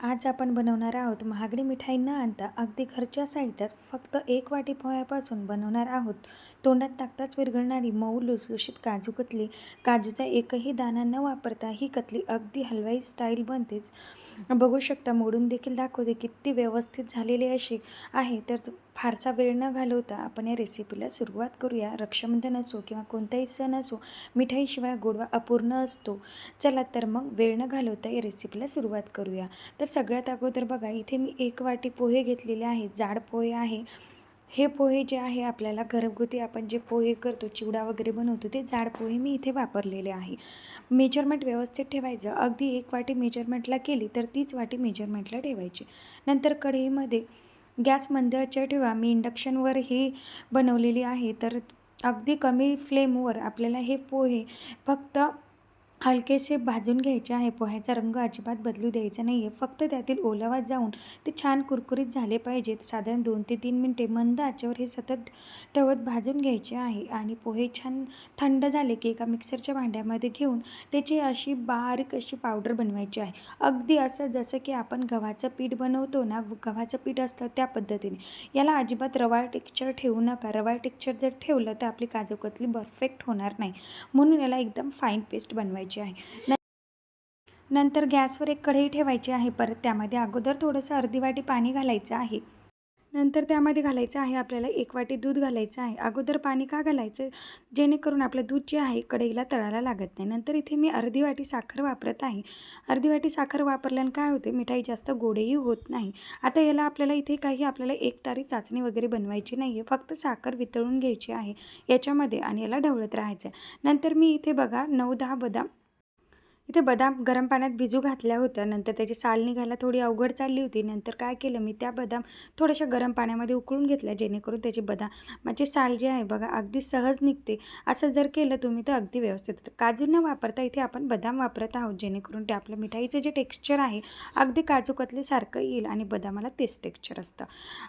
आज आपण बनवणार आहोत महागडी मिठाई न आणता अगदी घरच्या साहित्यात फक्त 1 वाटी पोह्यापासून बनवणार आहोत. तोंडात टाकताच विरघळणारी मऊ लुसलुशीत काजू कतली. काजूचा एकही दाणा न वापरता ही कतली अगदी हलवाई स्टाईल बनतेच. बघू शकता, मोडून देखील दाखवते किती व्यवस्थित झालेली अशी आहे. तर फारसा वेळ न घालवता आपण या रेसिपीला सुरुवात करूया. रक्षाबंधन असो किंवा कोणताही सण असो, मिठाईशिवाय गोडवा अपूर्ण असतो. चला तर मग वेळ न घालवता या रेसिपीला सुरुवात करूया. तर सगळ्यात अगोदर बघा, इथे मी 1 वाटी पोहे घेतलेले आहे. जाड पोहे आहे. हे पोहे जे आहे आपल्याला घरगुती आपण जे पोहे करतो, चिवडा वगैरे बनवतो, ते जाड पोहे मी इथे वापरलेले आहे. मेजरमेंट व्यवस्थित ठेवायचं. अगदी 1 वाटी मेजरमेंटला केली तर 30 वाटी मेजरमेंटला ठेवायची. नंतर कढईमध्ये गॅस मंद आचेवर ठेवा. मी इंडक्शनवर ही बनवलेली आहे. तर अगदी कमी फ्लेमवर आपल्याला हे पोहे फक्त हलकेसे भाजून घ्यायचे आहे. पोह्याचा रंग अजिबात बदलू द्यायचा नाही आहे. फक्त त्यातील ओलावा जाऊन ते छान कुरकुरीत झाले पाहिजेत. साधारण 2 ते 3 मिनटे मंद आचेवर हे सतत ठेवत भाजून घ्यायचे आहे. आणि पोहे छान थंड झाले की एका मिक्सरच्या भांड्यामध्ये घेऊन त्याची अशी बारीक अशी पावडर बनवायची आहे. अगदी असं जसं की आपण गव्हाचं पीठ बनवतो ना, गव्हाचं पीठ असतं त्या पद्धतीने. याला अजिबात रवाळ टेक्स्चर ठेवू नका. रवाळ टेक्स्चर जर ठेवलं तर आपली काजू कतली परफेक्ट होणार नाही. म्हणून याला एकदम फाईन पेस्ट बनवायची आहे. नंतर गॅसवर एक कढई ठेवायची आहे. परत त्यामध्ये अगोदर थोडंसं अर्धी वाटी पाणी घालायचं आहे. नंतर त्यामध्ये घालायचं आहे आपल्याला 1 वाटी दूध घालायचं आहे. अगोदर पाणी का घालायचं? जेणेकरून आपलं दूध जे आहे कढईला तळायला लागत नाही. नंतर इथे मी अर्धी वाटी साखर वापरत आहे. अर्धी वाटी साखर वापरल्याने काय होते, मिठाई जास्त गोडही होत नाही. आता याला आपल्याला इथे काही आपल्याला एकतारी चाचणी वगैरे बनवायची नाही आहे. फक्त साखर वितळून घ्यायची आहे याच्यामध्ये आणि याला ढवळत राहायचं आहे. नंतर मी इथे बघा 9-10 बदाम गरम पाण्यात भिजू घातल्या होत्या. नंतर त्याची साल निघायला थोडी अवघड चालली होती. नंतर काय केलं, मी त्या बदाम थोड्याशा गरम पाण्यामध्ये उकळून घेतल्या, जेणेकरून त्याची बदामाची साल जी आहे बघा अगदी सहज निघते. असं जर केलं तुम्ही तर अगदी व्यवस्थित होतं. काजू न वापरता इथे आपण बदाम वापरत आहोत, जेणेकरून ते आपलं मिठाईचं जे टेक्स्चर आहे अगदी काजू कतलीसारखं येईल आणि बदामाला तेच टेक्स्चर असतं.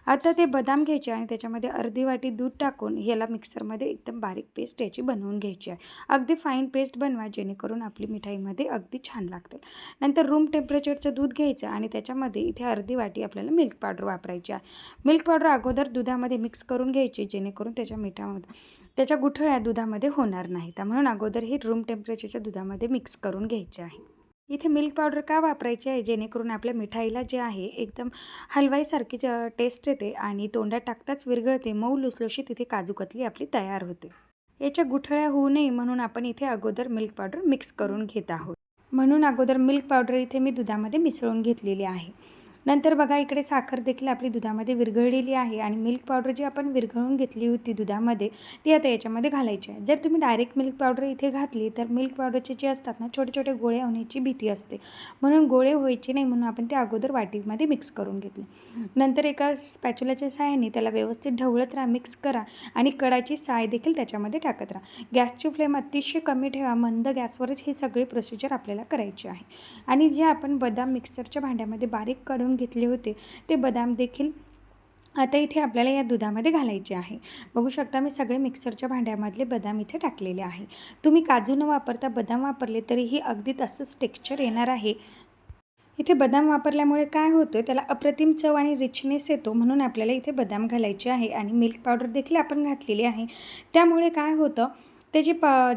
आता ते बदाम घ्यायचे आणि त्याच्यामध्ये अर्धी वाटी दूध टाकून याला मिक्सरमध्ये एकदम बारीक पेस्ट याची बनवून घ्यायची आहे. अगदी फाईन पेस्ट बनवा, जेणेकरून आपली मिठाईमध्ये अगदी छान लागते. नंतर रूम टेम्परेचरचं दूध घ्यायचं आणि त्याच्यामध्ये इथे अर्धी वाटी आपल्याला मिल्क पावडर वापरायची आहे. मिल्क पावडर अगोदर दुधामध्ये मिक्स करून घ्यायची, जेणेकरून त्याच्या गुठळ्या दुधामध्ये होणार नाहीत. म्हणून अगोदर हे रूम टेम्परेचरच्या दुधामध्ये मिक्स करून घ्यायचे आहे. इथे मिल्क पावडर का वापरायची आहे? जेणेकरून आपल्या मिठाईला जे आहे एकदम हलवाईसारखी टेस्ट येते आणि तोंडात टाकताच विरघळते. मऊ लुसलुशीत इथे काजू कतली आपली तयार होते. याच्या गुठळ्या होऊ नये म्हणून आपण इथे अगोदर मिल्क पावडर मिक्स करून घेत आहोत. म्हणून अगोदर मिल्क पावडर इथे मी दुधामध्ये मिसळून घेतलेली आहे. नंतर बघा, इकडे साखर देखील आपली दुधामध्ये विरघळलेली आहे आणि मिल्क पावडर जी आपण विरघळून घेतली होती दुधामध्ये, ती आता याच्यामध्ये घालायची आहे. जर तुम्ही डायरेक्ट मिल्क पावडर इथे घातली तर मिल्क पावडरचे जे असतात ना, छोटे छोटे गोळे होण्याची भीती असते. म्हणून गोळे व्हायचे नाही म्हणून आपण ते अगोदर वाटीमध्ये मिक्स करून घेतले. नंतर एका स्पॅच्युलाच्या सहाय्याने त्याला व्यवस्थित ढवळत राहा, मिक्स करा आणि कडाची साय देखील त्याच्यामध्ये टाकत राहा. गॅसची फ्लेम अतिशय कमी ठेवा. मंद गॅसवरच ही सगळी प्रोसिजर आपल्याला करायची आहे. आणि जे आपण बदाम मिक्सरच्या भांड्यामध्ये बारीक काढून घेतले होते ते बदाम देखील आता इथे आपल्याला या दुधामध्ये घालायचे आहे. बघू शकता, मी सगळे मिक्सरच्या भांड्यामधले बदाम इथे टाकलेले आहे. तुम्ही काजू न वापरता बदाम वापरले तरीही अगदी तसंच टेक्स्चर येणार आहे. इथे बदाम वापरल्यामुळे काय होतं, त्याला अप्रतिम चव आणि रिचनेस येतो. म्हणून आपल्याला इथे बदाम घालायचे आहे आणि मिल्क पावडर देखील आपण घातलेली आहे. त्यामुळे काय होतं, त्याची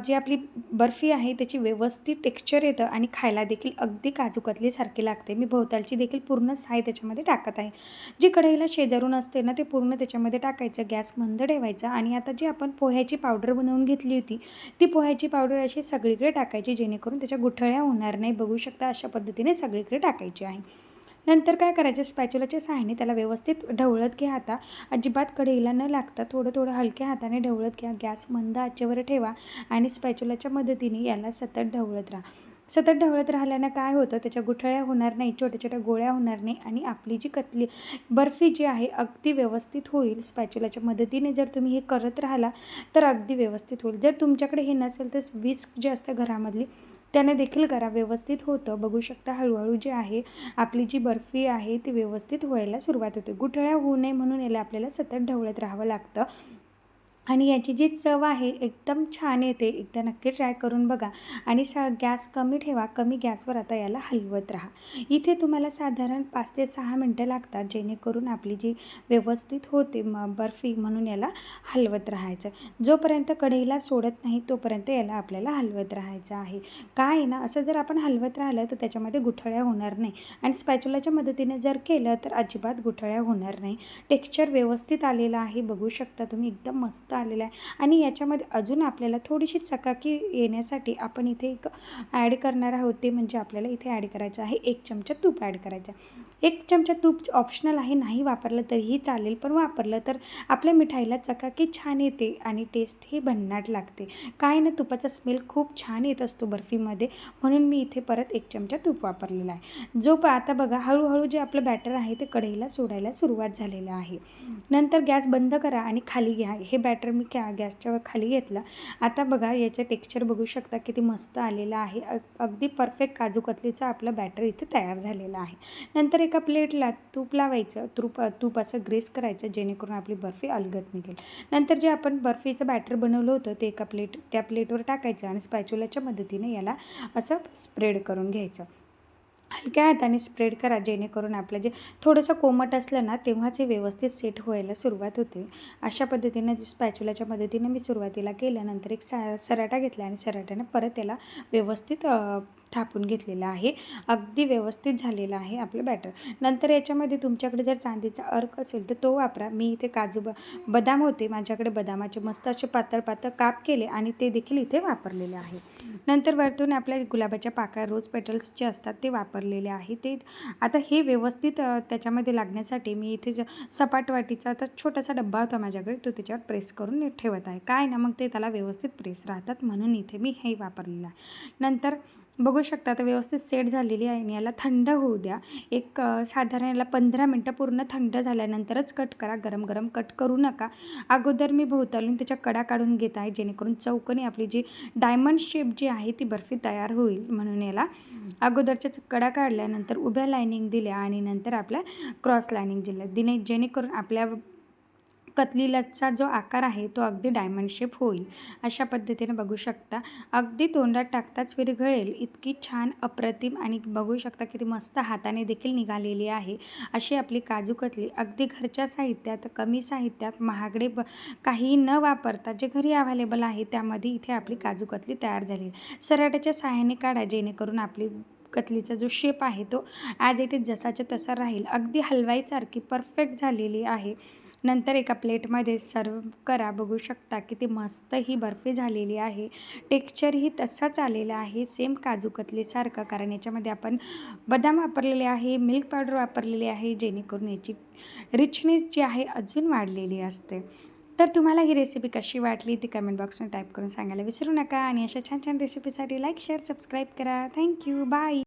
जी आपली बर्फी आहे त्याची व्यवस्थित टेक्स्चर येतं आणि खायला देखील अगदी काजू कतलीसारखी लागते. मी भोवतालची देखील पूर्ण साय त्याच्यामध्ये टाकत आहे. जी कढईला शेजारून असते ना, ते पूर्ण त्याच्यामध्ये टाकायचं. गॅस मंद ठेवायचा आणि आता जी आपण पोह्याची पावडर बनवून घेतली होती ती पोह्याची पावडर अशी सगळीकडे टाकायची, जेणेकरून त्याच्या गुठळ्या होणार नाही. बघू शकता, अशा पद्धतीने सगळीकडे टाकायची आहे. नंतर काय करायचं, स्पॅच्युलाच्या सहाय्याने त्याला व्यवस्थित ढवळत घ्या. आता अजिबात कढईला न लागता थोडं थोडं हलक्या हाताने ढवळत घ्या. गॅस मंद आचेवर ठेवा आणि स्पॅच्युलाच्या मदतीने याला सतत ढवळत राहा. सतत ढवळत राहिल्यानं काय होतं, त्याच्या गुठळ्या होणार नाही, छोट्या छोट्या गोळ्या होणार नाही आणि आपली जी कतली बर्फी जी आहे अगदी व्यवस्थित होईल. स्पॅच्युलाच्या मदतीने जर तुम्ही हे करत राहिला तर अगदी व्यवस्थित होईल. जर तुमच्याकडे हे नसेल तर विस्क जे असतं घरामधली त्याने देखील करा, व्यवस्थित होतं. बघू शकता, हळूहळू जे आहे आपली जी बर्फी आहे ती व्यवस्थित व्हायला सुरुवात होते. गुठळ्या होऊ नये म्हणून याला आपल्याला सतत ढवळत राहावं लागतं. आणि याची जी चव आहे एकदम छान येते. एकदा नक्की ट्राय करून बघा आणि गॅस कमी ठेवा. कमी गॅसवर आता याला हलवत राहा. इथे तुम्हाला साधारण 5 ते 6 मिनटं लागतात, जेणेकरून आपली जी व्यवस्थित होते बर्फी, म्हणून याला हलवत राहायचं. जोपर्यंत कढईला सोडत नाही तोपर्यंत याला आपल्याला हलवत राहायचं आहे. काय आहे ना, असं जर आपण हलवत राहिलं तर त्याच्यामध्ये गुठळ्या होणार नाही आणि स्पॅच्युलाच्या मदतीने जर केलं तर अजिबात गुठळ्या होणार नाही. टेक्स्चर व्यवस्थित आलेलं आहे, बघू शकता तुम्ही, एकदम मस्त आलेला आहे. आणि याच्यामध्ये अजून आपल्याला थोडीशी चकाकी येण्यासाठी आपण इथे एक ॲड करणार आहोत. ते म्हणजे आपल्याला इथे ॲड करायचं आहे 1 चमचा तूप ॲड करायचं आहे. 1 चमचा तूप ऑप्शनल आहे, नाही वापरलं तरीही चालेल, पण वापरलं तर आपल्या मिठाईला चकाकी छान येते आणि टेस्टही भन्नाट लागते. काय ना, तुपाचा स्मेल खूप छान येत असतो बर्फीमध्ये, म्हणून मी इथे परत 1 चमचा तूप वापरलेला आहे. आता बघा, हळूहळू जे आपलं बॅटर आहे ते कढईला सोडायला सुरुवात झालेलं आहे. नंतर गॅस बंद करा आणि खाली घ्या. हे बॅटर मी गॅसच्या खाली घेतलं. आता बघा, याचं टेक्स्चर बघू शकता किती मस्त आलेलं आहे. अगदी परफेक्ट काजू कतलीचं आपलं बॅटर इथे तयार झालेलं आहे. नंतर एका प्लेटला तूप लावायचं. तूप असं ग्रेस करायचं, जेणेकरून आपली बर्फी अलगद निघेल. नंतर जे आपण बर्फीचं बॅटर बनवलं होतं ते त्या प्लेटवर टाकायचं आणि स्पॅच्युलाच्या मदतीने याला असं स्प्रेड करून घ्यायचं. हलक्या हाताने स्प्रेड करा, जेणेकरून आपलं जे थोडंसं कोमट असलं ना, तेव्हाच हे व्यवस्थित सेट व्हायला सुरुवात होते. अशा पद्धतीनं स्पॅच्युलाच्या मदतीने मी सुरुवातीला केलं. नंतर एक सराटा घेतला आणि सराट्याने परत त्याला व्यवस्थित थापून घेतलेलं आहे. अगदी व्यवस्थित झालेलं आहे आपलं बॅटर. नंतर याच्यामध्ये तुमच्याकडे जर चांदीचा अर्क असेल तर तो वापरा. मी इथे बदाम होते माझ्याकडे, बदामाचे मस्त असे पातळ पातळ काप केले आणि ते देखील इथे वापरलेले आहे. नंतर वरतून आपल्या गुलाबाच्या पाकळ्या, रोज पेटल्स जे असतात ते वापरलेले आहे. ते आता हे व्यवस्थित त्याच्यामध्ये लागण्यासाठी मी इथे सपाट वाटीचा आता छोटासा डब्बा होता माझ्याकडे, तो त्याच्यावर प्रेस करून नीट ठेवत आहे. काय ना, मग ते त्याला व्यवस्थित प्रेस राहतात, म्हणून इथे मी हे वापरलेलं आहे. नंतर बघू शकता आता व्यवस्थित सेट झालेली आहे आणि याला थंड होऊ द्या. साधारण याला 15 मिनटं पूर्ण थंड झाल्यानंतरच कट करा. गरम गरम कट करू नका. अगोदर मी भोवतालून त्याच्या कडा काढून घेत आहे, जेणेकरून चौकोनी आपली जी डायमंड शेप जी आहे ती बर्फी तयार होईल. म्हणून याला अगोदरच्या कडा काढल्यानंतर उभ्या लायनिंग दिल्या आणि नंतर आपल्या क्रॉस लायनिंग दिल्या, जेणेकरून आपल्या कतलीलाचा जो आकार आहे तो अगदी डायमंड शेप होईल. अशा पद्धतीने बघू शकता, अगदी तोंडात टाकताच विरघळेल इतकी छान, अप्रतिम आणि बघू शकता किती मस्त हाताने देखील निघालेली आहे अशी आपली काजू कतली. अगदी घरच्या साहित्यात, कमी साहित्यात, महागडे काही न वापरता जे घरी अवेलेबल आहे त्यामध्ये इथे आपली काजू कतली तयार झाली. सराट्याच्या सहाय्याने काढा, जेणेकरून आपली कतलीचा जो शेप आहे तो ॲज इट इज जसाच्या तसा राहील. अगदी हलवाईसारखी परफेक्ट झालेली आहे. नंतर एका प्लेटमध्ये सर्व करा. बघू शकता किती मस्त ही बर्फी झालेली आहे. टेक्स्चरही तसाच आलेला आहे, सेम काजू कतलीसारखं, कारण याच्यामध्ये आपण बदाम वापरलेले आहे, मिल्क पावडर वापरलेली आहे, जेणेकरून याची रिचनेस जी आहे अजून वाढलेली असते. तर तुम्हाला ही रेसिपी कशी वाटली ती कमेंट बॉक्समध्ये टाईप करून सांगायला विसरू नका आणि अशा छान छान रेसिपीसाठी लाईक, शेअर, सबस्क्राईब करा. थँक्यू. बाय.